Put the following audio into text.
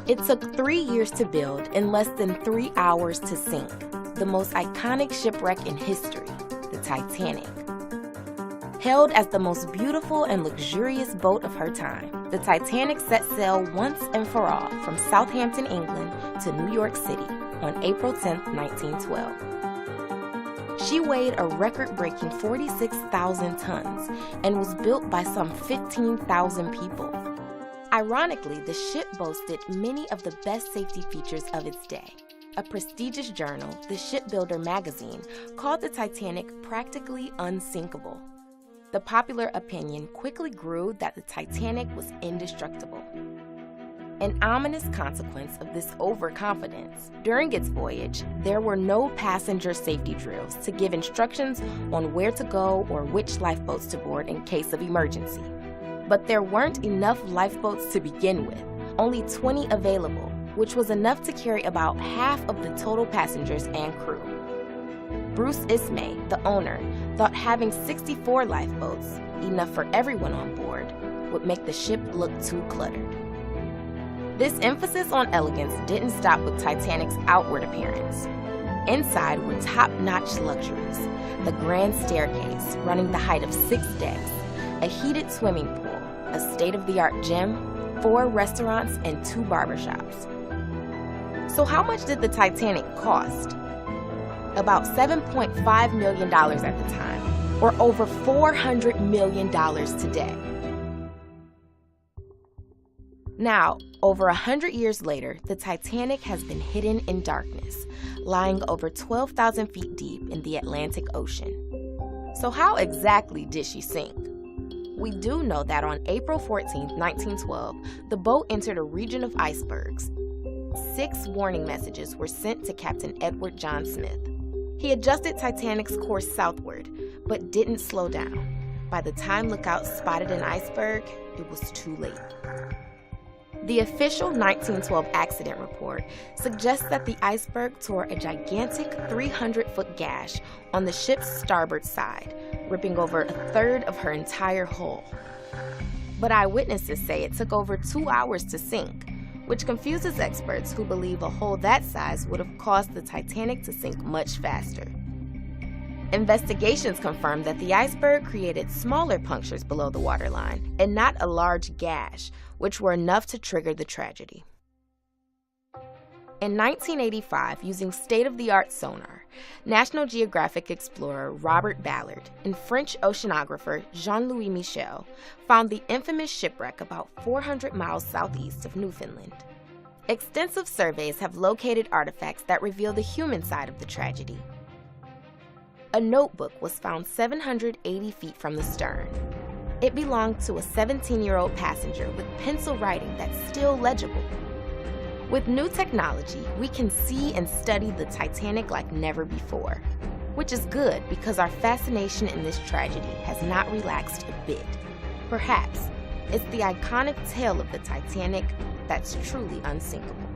It took 3 years to build and less than 3 hours to sink. The most iconic shipwreck in history, the Titanic. Hailed as the most beautiful and luxurious boat of her time, the Titanic set sail once and for all from Southampton, England to New York City on April 10, 1912. She weighed a record-breaking 46,000 tons and was built by some 15,000 people. Ironically, the ship boasted many of the best safety features of its day. A prestigious journal, the Shipbuilder magazine, called the Titanic practically unsinkable. The popular opinion quickly grew that the Titanic was indestructible. An ominous consequence of this overconfidence, during its voyage, there were no passenger safety drills to give instructions on where to go or which lifeboats to board in case of emergency. But there weren't enough lifeboats to begin with, only 20 available, which was enough to carry about half of the total passengers and crew. Bruce Ismay, the owner, thought having 64 lifeboats, enough for everyone on board, would make the ship look too cluttered. This emphasis on elegance didn't stop with Titanic's outward appearance. Inside were top-notch luxuries, the grand staircase running the height of 6 decks, a heated swimming pool, a state-of-the-art gym, 4 restaurants, and 2 barbershops. So how much did the Titanic cost? About $7.5 million at the time, or over $400 million today. Now, over 100 years later, the Titanic has been hidden in darkness, lying over 12,000 feet deep in the Atlantic Ocean. So how exactly did she sink? We do know that on April 14, 1912, the boat entered a region of icebergs. 6 warning messages were sent to Captain Edward John Smith. He adjusted Titanic's course southward, but didn't slow down. By the time lookouts spotted an iceberg, it was too late. The official 1912 accident report suggests that the iceberg tore a gigantic 300-foot gash on the ship's starboard side, ripping over a third of her entire hull. But eyewitnesses say it took over 2 hours to sink, which confuses experts who believe a hole that size would have caused the Titanic to sink much faster. Investigations confirm that the iceberg created smaller punctures below the waterline and not a large gash, which were enough to trigger the tragedy. In 1985, using state-of-the-art sonar, National Geographic explorer Robert Ballard and French oceanographer Jean-Louis Michel found the infamous shipwreck about 400 miles southeast of Newfoundland. Extensive surveys have located artifacts that reveal the human side of the tragedy. A notebook was found 780 feet from the stern. It belonged to a 17-year-old passenger with pencil writing that's still legible. With new technology, we can see and study the Titanic like never before, which is good because our fascination in this tragedy has not relaxed a bit. Perhaps it's the iconic tale of the Titanic that's truly unsinkable.